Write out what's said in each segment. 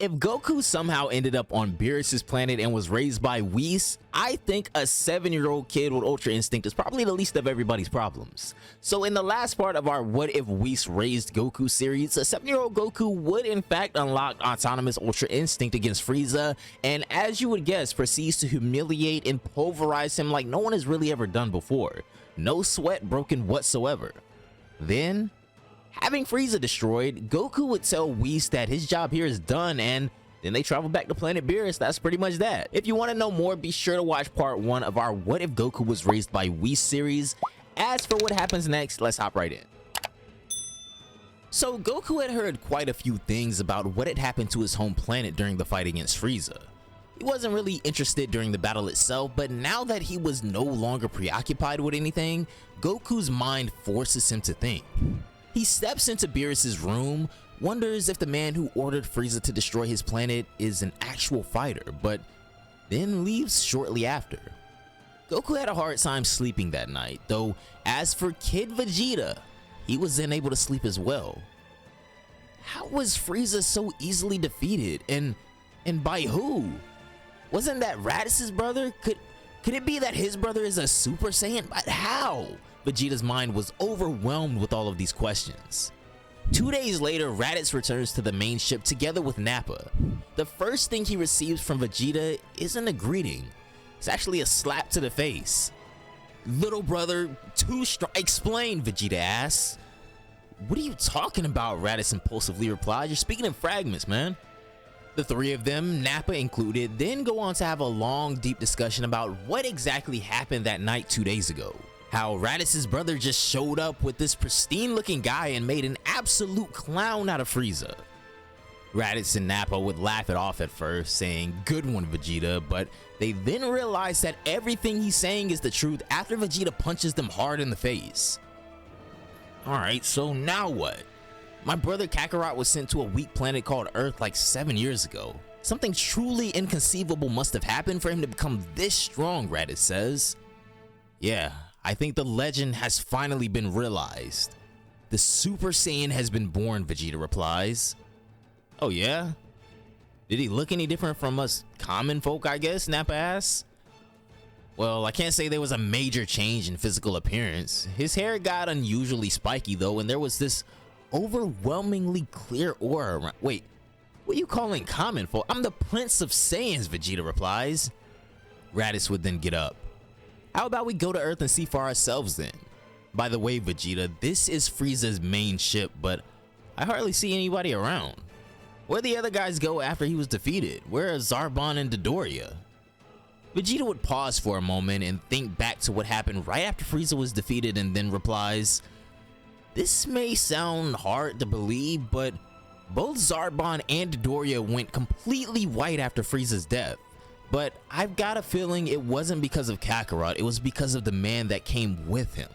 If Goku somehow ended up on Beerus's planet and was raised by Whis, I think a 7-year-old kid with Ultra Instinct is probably the least of everybody's problems. So in the last part of our What If Whis Raised Goku series, a 7-year-old Goku would in fact unlock autonomous Ultra Instinct against Frieza, and as you would guess, proceeds to humiliate and pulverize him like no one has really ever done before. No sweat broken whatsoever. Then, having Frieza destroyed, Goku would tell Whis that his job here is done, and then they travel back to planet Beerus. That's pretty much that. If you want to know more, be sure to watch part 1 of our What If Goku Was Raised by Whis series. As for what happens next, let's hop right in. So Goku had heard quite a few things about what had happened to his home planet during the fight against Frieza. He wasn't really interested during the battle itself, but now that he was no longer preoccupied with anything, Goku's mind forces him to think. He steps into Beerus's room, wonders if the man who ordered Frieza to destroy his planet is an actual fighter, but then leaves shortly after. Goku had a hard time sleeping that night, though as for Kid Vegeta, he was unable to sleep as well. How was Frieza so easily defeated, and by who? Wasn't that Raditz' brother? Could it be that his brother is a Super Saiyan? But how? Vegeta's mind was overwhelmed with all of these questions. 2 days later, Raditz returns to the main ship together with Nappa. The first thing he receives from Vegeta isn't a greeting. It's actually a slap to the face. Little brother, too strong. Explain, Vegeta asks. What are you talking about? Raditz impulsively replies. You're speaking in fragments, man. The three of them, Nappa included, then go on to have a long, deep discussion about what exactly happened that night 2 days ago. How Raditz's brother just showed up with this pristine looking guy and made an absolute clown out of Frieza. Raditz and Nappa would laugh it off at first, saying, "Good one, Vegeta," but they then realize that everything he's saying is the truth after Vegeta punches them hard in the face. Alright, so now what? My brother Kakarot was sent to a weak planet called Earth like 7 years ago. Something truly inconceivable must have happened for him to become this strong, Raditz says. Yeah, I think the legend has finally been realized. The Super Saiyan has been born, Vegeta replies. Oh yeah? Did he look any different from us common folk, I guess, Nappa asks? Well, I can't say there was a major change in physical appearance. His hair got unusually spiky though, and there was this overwhelmingly clear aura around. Wait, what are you calling common folk? I'm the Prince of Saiyans, Vegeta replies. Raditz would then get up. How about we go to Earth and see for ourselves then? By the way, Vegeta, this is Frieza's main ship, but I hardly see anybody around. Where'd the other guys go after he was defeated? Where are Zarbon and Dodoria? Vegeta would pause for a moment and think back to what happened right after Frieza was defeated and then replies, "This may sound hard to believe, but both Zarbon and Dodoria went completely white after Frieza's death. But I've got a feeling it wasn't because of Kakarot, it was because of the man that came with him.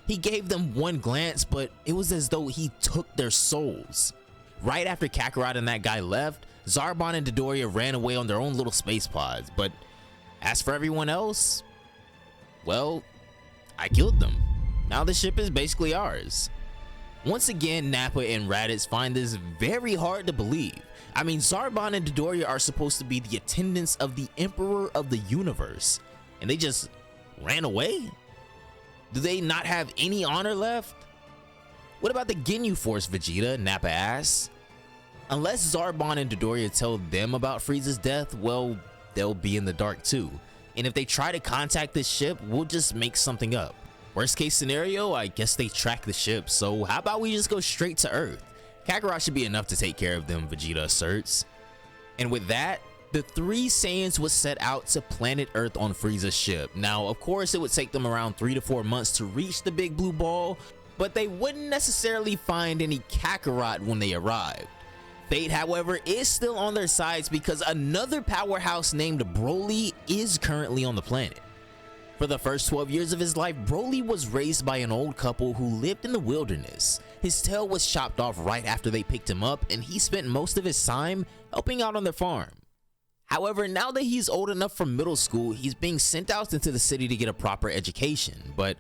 He gave them one glance, but it was as though he took their souls. Right after Kakarot and that guy left, Zarbon and Dodoria ran away on their own little space pods, but as for everyone else, well, I killed them. Now the ship is basically ours." Once again, Nappa and Raditz find this very hard to believe. I mean, Zarbon and Dodoria are supposed to be the attendants of the Emperor of the Universe, and they just ran away? Do they not have any honor left? What about the Ginyu Force, Vegeta? Nappa asks. Unless Zarbon and Dodoria tell them about Frieza's death, well, they'll be in the dark too. And if they try to contact this ship, we'll just make something up. Worst case scenario, I guess they track the ship, so how about we just go straight to Earth? Kakarot should be enough to take care of them, Vegeta asserts. And with that, the three Saiyans would set out to planet Earth on Frieza's ship. Now, of course, it would take them around 3 to 4 months to reach the big blue ball, but they wouldn't necessarily find any Kakarot when they arrived. Fate, however, is still on their sides because another powerhouse named Broly is currently on the planet. For the first 12 years of his life, Broly was raised by an old couple who lived in the wilderness. His tail was chopped off right after they picked him up, and he spent most of his time helping out on their farm. However, now that he's old enough for middle school, he's being sent out into the city to get a proper education. But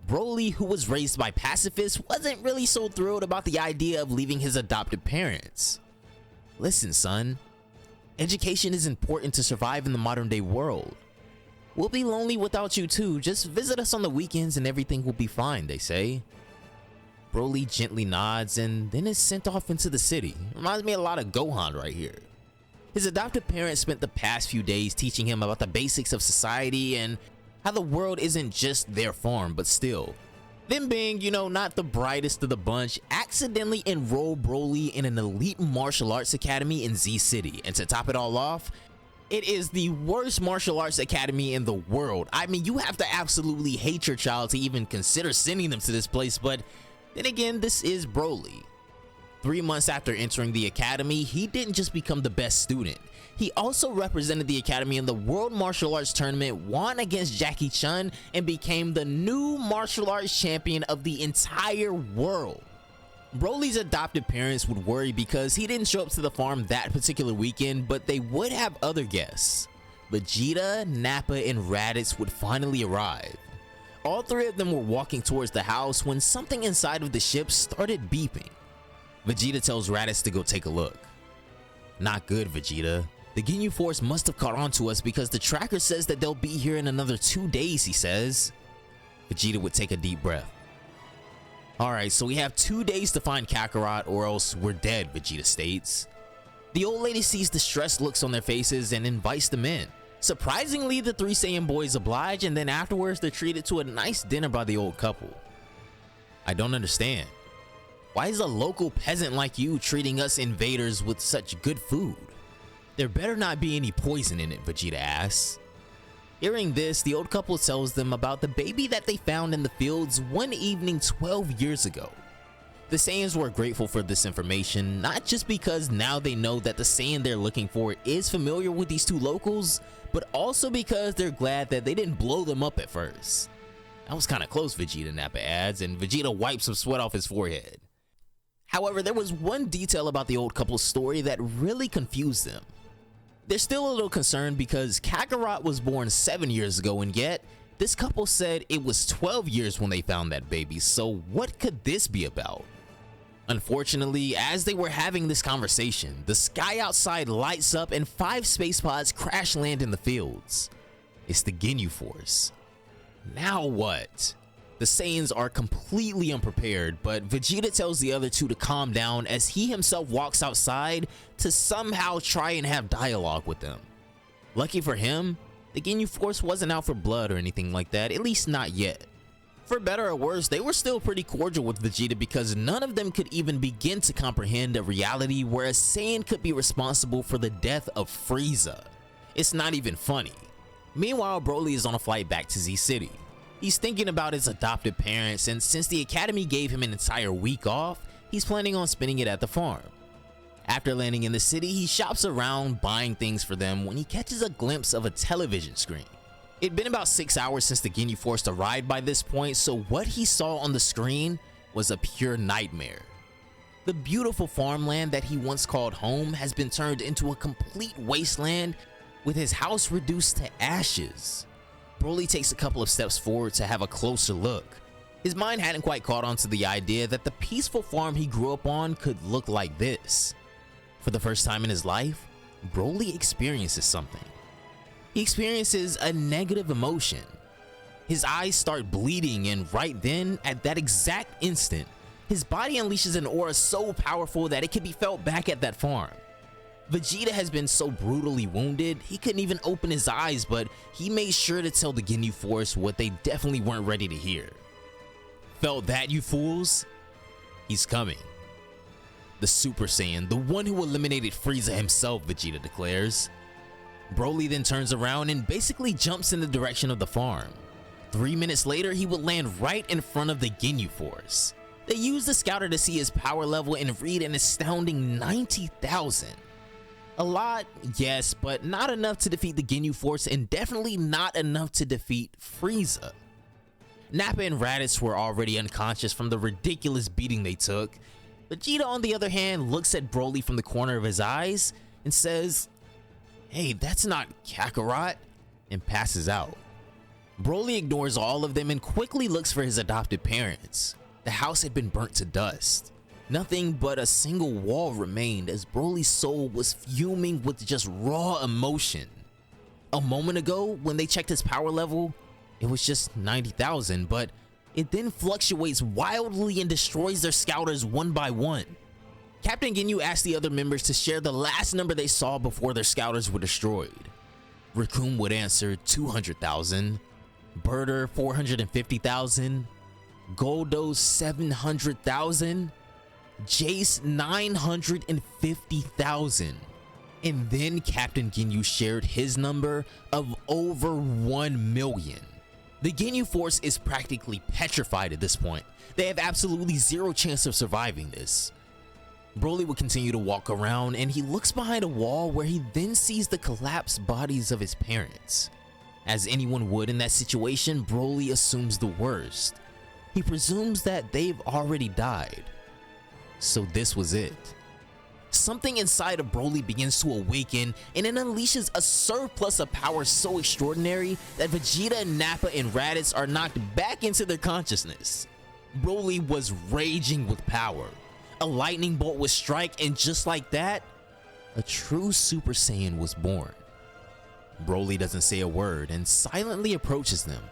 Broly, who was raised by pacifists, wasn't really so thrilled about the idea of leaving his adopted parents. "Listen, son, Education is important to survive in the modern day world. We'll be lonely without you too, just visit us on the weekends and everything will be fine, they say. Broly gently nods and then is sent off into the city. Reminds me a lot of Gohan right here. His adoptive parents spent the past few days teaching him about the basics of society and how the world isn't just their farm, but still. Them being, not the brightest of the bunch, accidentally enrolled Broly in an elite martial arts academy in Z City. And to top it all off, it is the worst martial arts academy in the world. I mean, you have to absolutely hate your child to even consider sending them to this place, but then again, this is Broly. 3 months after entering the academy, he didn't just become the best student. He also represented the academy in the World Martial Arts Tournament, won against Jackie Chun, and became the new martial arts champion of the entire world. Broly's adopted parents would worry because he didn't show up to the farm that particular weekend, but they would have other guests. Vegeta, Nappa, and Raditz would finally arrive. All three of them were walking towards the house when something inside of the ship started beeping. Vegeta tells Raditz to go take a look. Not good, Vegeta. The Ginyu Force must have caught on to us because the tracker says that they'll be here in another 2 days, he says. Vegeta would take a deep breath. Alright, so we have 2 days to find Kakarot or else we're dead, Vegeta states. The old lady sees the stressed looks on their faces and invites them in. Surprisingly, the 3 Saiyan boys oblige, and then afterwards they're treated to a nice dinner by the old couple. I don't understand. Why is a local peasant like you treating us invaders with such good food? There better not be any poison in it, Vegeta asks. Hearing this, the old couple tells them about the baby that they found in the fields one evening 12 years ago. The Saiyans were grateful for this information, not just because now they know that the Saiyan they're looking for is familiar with these 2 locals, but also because they're glad that they didn't blow them up at first. That was kinda close, Vegeta, Nappa adds, and Vegeta wipes some sweat off his forehead. However, there was one detail about the old couple's story that really confused them. They're still a little concerned because Kakarot was born 7 years ago, and yet this couple said it was 12 years when they found that baby, so what could this be about? Unfortunately, as they were having this conversation, the sky outside lights up and 5 space pods crash land in the fields. It's the Ginyu Force. Now what? The Saiyans are completely unprepared, but Vegeta tells the other 2 to calm down as he himself walks outside to somehow try and have dialogue with them. Lucky for him, the Ginyu Force wasn't out for blood or anything like that, at least not yet. For better or worse, they were still pretty cordial with Vegeta because none of them could even begin to comprehend a reality where a Saiyan could be responsible for the death of Frieza. It's not even funny. Meanwhile, Broly is on a flight back to Z City. He's thinking about his adopted parents, and since the academy gave him an entire week off, he's planning on spending it at the farm. After landing in the city, he shops around buying things for them when he catches a glimpse of a television screen. It'd been about 6 hours since the Ginyu Force arrived by this point, so what he saw on the screen was a pure nightmare. The beautiful farmland that he once called home has been turned into a complete wasteland, with his house reduced to ashes. Broly takes a couple of steps forward to have a closer look. His mind hadn't quite caught on to the idea that the peaceful farm he grew up on could look like this. For the first time in his life, Broly experiences something. He experiences a negative emotion. His eyes start bleeding, and right then, at that exact instant, his body unleashes an aura so powerful that it can be felt back at that farm. Vegeta has been so brutally wounded, he couldn't even open his eyes, but he made sure to tell the Ginyu Force what they definitely weren't ready to hear. Felt that, you fools? He's coming. The Super Saiyan, the one who eliminated Frieza himself, Vegeta declares. Broly then turns around and basically jumps in the direction of the farm. 3 minutes later, he would land right in front of the Ginyu Force. They used the scouter to see his power level and read an astounding 90,000. A lot, yes, but not enough to defeat the Ginyu Force, and definitely not enough to defeat Frieza. Nappa and Raditz were already unconscious from the ridiculous beating they took. Vegeta, on the other hand, looks at Broly from the corner of his eyes and says, "Hey, that's not Kakarot," and passes out. Broly ignores all of them and quickly looks for his adopted parents. The house had been burnt to dust. Nothing but a single wall remained as Broly's soul was fuming with just raw emotion. A moment ago, when they checked his power level, it was just 90,000, but it then fluctuates wildly and destroys their scouters one by one. Captain Ginyu asked the other members to share the last number they saw before their scouters were destroyed. Raccoon would answer 200,000, Birder 450,000, Goldo 700,000, Jace 950,000. And then Captain Ginyu shared his number of over 1 million. The Ginyu Force is practically petrified at this point. They have absolutely zero chance of surviving this. Broly would continue to walk around and he looks behind a wall where he then sees the collapsed bodies of his parents. As anyone would in that situation, Broly assumes the worst. He presumes that they've already died. So this was it. Something inside of Broly begins to awaken and it unleashes a surplus of power so extraordinary that Vegeta, Nappa, and Raditz are knocked back into their consciousness. Broly was raging with power. A lightning bolt would strike and just like that, a true Super Saiyan was born. Broly doesn't say a word and silently approaches them.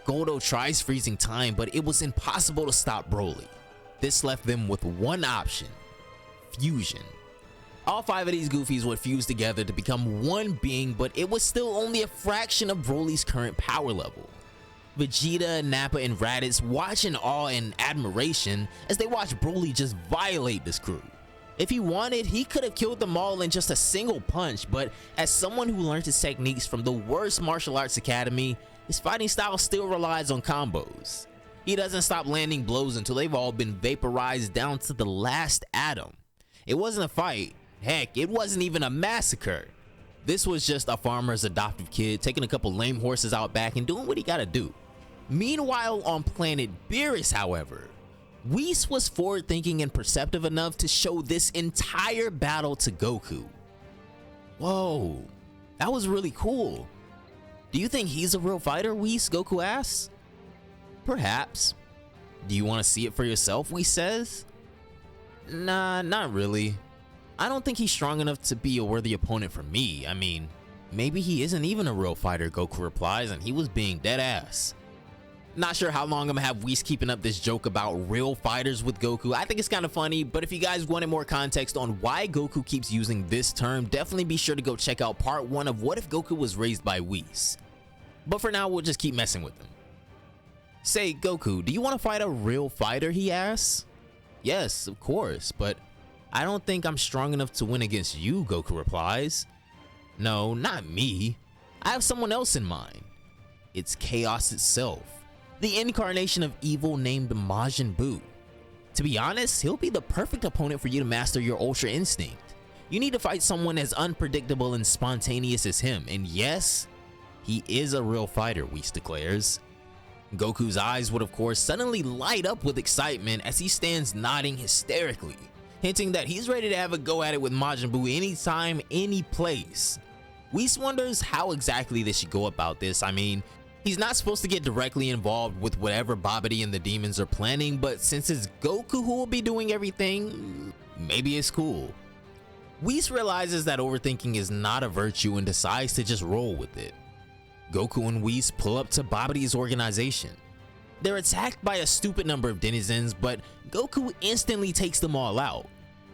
Goldo tries freezing time, but it was impossible to stop Broly. This left them with one option: fusion. All 5 of these goofies would fuse together to become one being, but it was still only a fraction of Broly's current power level. Vegeta, Nappa, and Raditz watch in awe and admiration as they watch Broly just violate this crew. If he wanted, he could have killed them all in just a single punch, but as someone who learned his techniques from the worst martial arts academy, his fighting style still relies on combos. He doesn't stop landing blows until they've all been vaporized down to the last atom. It wasn't a fight. Heck, it wasn't even a massacre. This was just a farmer's adoptive kid taking a couple lame horses out back and doing what he gotta do. Meanwhile, on planet Beerus, however, Whis was forward-thinking and perceptive enough to show this entire battle to Goku. Whoa, that was really cool. Do you think he's a real fighter, Whis? Goku asks. Perhaps. Do you want to see it for yourself, Whis says. Nah, not really. I don't think he's strong enough to be a worthy opponent for me. I mean, maybe he isn't even a real fighter, Goku replies, and he was being dead ass. Not sure how long I'm gonna have Whis keeping up this joke about real fighters with Goku. I think it's kind of funny, but if you guys wanted more context on why Goku keeps using this term, definitely be sure to go check out part 1 of What If Goku Was Raised by Whis. But for now, we'll just keep messing with him. Say, Goku, do you want to fight a real fighter, he asks. Yes, of course, but I don't think I'm strong enough to win against you, Goku replies. No, not me. I have someone else in mind. It's chaos itself. The incarnation of evil named Majin Buu. To be honest, he'll be the perfect opponent for you to master your Ultra Instinct. You need to fight someone as unpredictable and spontaneous as him, and yes, he is a real fighter, Whis declares. Goku's eyes would of course suddenly light up with excitement as he stands nodding hysterically, hinting that he's ready to have a go at it with Majin Buu anytime, any place. Whis wonders how exactly they should go about this. I mean, he's not supposed to get directly involved with whatever Babidi and the demons are planning, but since it's Goku who will be doing everything, maybe it's cool. Whis realizes that overthinking is not a virtue and decides to just roll with it. Goku and Whis pull up to Babidi's organization. They're attacked by a stupid number of denizens, but Goku instantly takes them all out.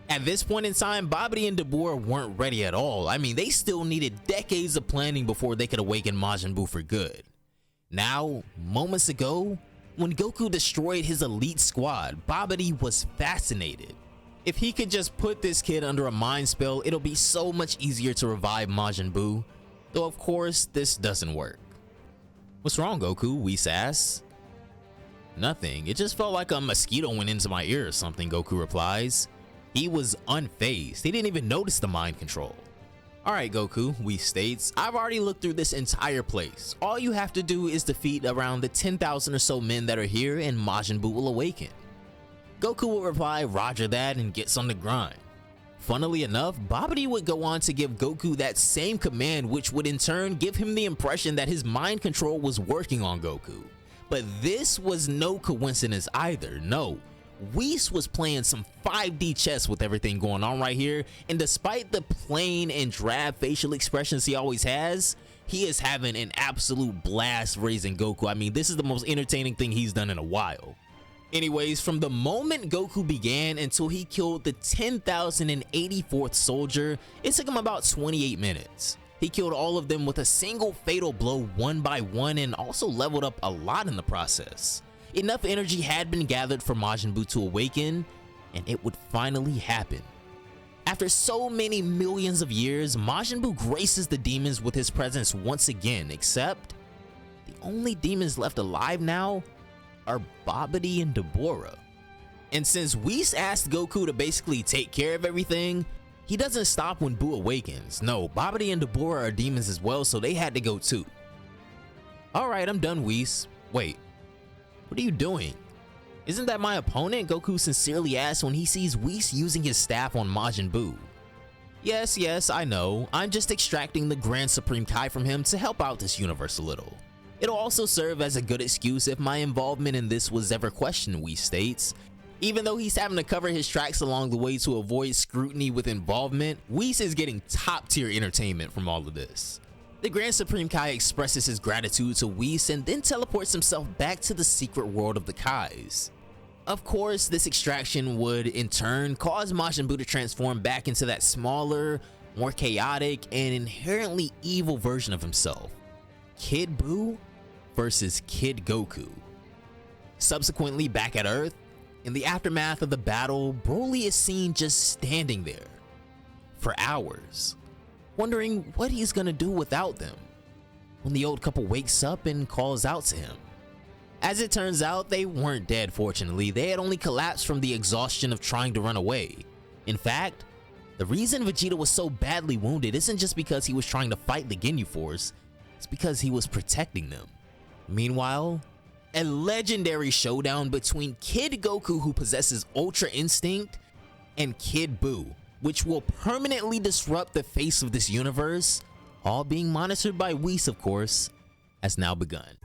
At this point in time, Babidi and Dabura weren't ready at all. I mean, they still needed decades of planning before they could awaken Majin Buu for good. Now, moments ago, when Goku destroyed his elite squad, Babidi was fascinated. If he could just put this kid under a mind spell, it'll be so much easier to revive Majin Buu. Though of course, this doesn't work. What's wrong, Goku? Whis asks. Nothing, it just felt like a mosquito went into my ear or something, Goku replies. He was unfazed, he didn't even notice the mind control. Alright Goku, Whis states, I've already looked through this entire place. All you have to do is defeat around the 10,000 or so men that are here and Majin Buu will awaken. Goku will reply, Roger that, and gets on the grind. Funnily enough, Babidi would go on to give Goku that same command, which would in turn give him the impression that his mind control was working on Goku. But this was no coincidence either. No, Whis was playing some 5D chess with everything going on right here, and despite the plain and drab facial expressions he always has, he is having an absolute blast raising Goku. I mean, this is the most entertaining thing he's done in a while. Anyways, from the moment Goku began until he killed the 10,084th soldier, it took him about 28 minutes. He killed all of them with a single fatal blow one by one and also leveled up a lot in the process. Enough energy had been gathered for Majin Buu to awaken, and it would finally happen. After so many millions of years, Majin Buu graces the demons with his presence once again, except the only demons left alive now are Babidi and Deborah. And since Whis asked Goku to basically take care of everything, he doesn't stop when Buu awakens. No, Babidi and Deborah are demons as well, so they had to go too. Alright, I'm done, Whis. Wait, what are you doing? Isn't that my opponent? Goku sincerely asks when he sees Whis using his staff on Majin Buu. Yes, I know. I'm just extracting the Grand Supreme Kai from him to help out this universe a little. It'll also serve as a good excuse if my involvement in this was ever questioned, Whis states. Even though he's having to cover his tracks along the way to avoid scrutiny with involvement, Whis is getting top tier entertainment from all of this. The Grand Supreme Kai expresses his gratitude to Whis and then teleports himself back to the secret world of the Kais. Of course, this extraction would in turn cause Majin Buu to transform back into that smaller, more chaotic, and inherently evil version of himself. Kid Buu versus Kid Goku. Subsequently, back at Earth, in the aftermath of the battle, Broly is seen just standing there for hours, wondering what he's gonna do without them, when the old couple wakes up and calls out to him. As it turns out, they weren't dead, fortunately. They had only collapsed from the exhaustion of trying to run away. In fact, the reason Vegeta was so badly wounded isn't just because he was trying to fight the Ginyu Force, it's because he was protecting them. Meanwhile, a legendary showdown between Kid Goku, who possesses Ultra Instinct, and Kid Buu, which will permanently disrupt the face of this universe, all being monitored by Whis, of course, has now begun.